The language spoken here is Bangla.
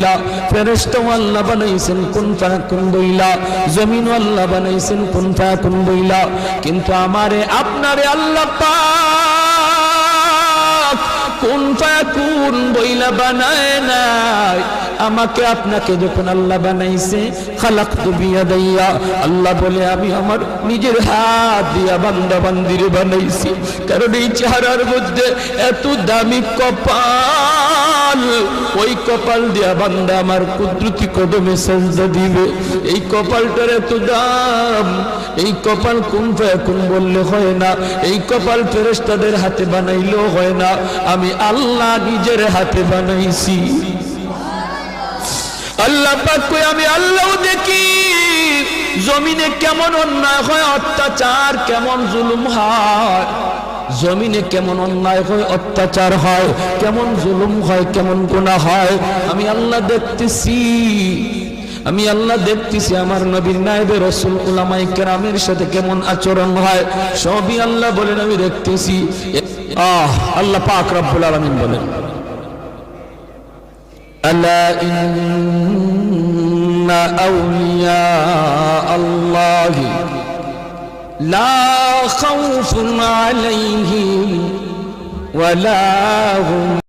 বইলা, ফেরেশতা আল্লাহ বানাইছেন কুন ফায়াকুন বইলা, জমিন আল্লাহ বানাইছেন কুন ফায়াকুন বইলা, কিন্তু আমারে আপনারে আল্লাহ পাক কুন ফায়াকুন বইলা বানায় নাই। আমাকে আপনাকে যখন আল্লাহ বানাইছে, খালাকতু বিয়াদাইয়া, আল্লাহ বলে আমি আমার নিজের হাত দিয়া বান্দা বান্দিরে বানাইছি। কারণ এই চেহারার মধ্যে এত দামি কপাল, ওই কপাল দিয়া বান্দা আমার কুদরতি কদমে সেজদা দিবে। এই কপালটার এত দাম, এই কপাল কুন ফায়াকুন বললে হয় না, এই কপাল ফেরেশতাদের হাতে বানাইলেও হয় না, আমি আল্লাহ নিজের হাতে বানাইছি। আল্লাহ পাক কই আমি আল্লাহ দেখি জমিনে কেমন অন্যায় হয়, অত্যাচার কেমন জুলুম হয়, জমিনে কেমন অন্যায় হয়, অত্যাচার হয়, কেমন জুলুম হয়, কেমন গুনাহ হয়, আমি আল্লাহ দেখতেছি। আমি আল্লাহ দেখতেছি আমার নবীর নায়েবে রাসূল উলামায়ে কেরামের সাথে কেমন আচরণ হয়, সবই আল্লাহ বলেন আমি দেখতেছি। আল্লাহ পাক রব্বুল আলামিন বলেন আলা ইন্না আউলিয়া আল্লাহি লা খাউফুন আলাইহিম ওয়া লা হুম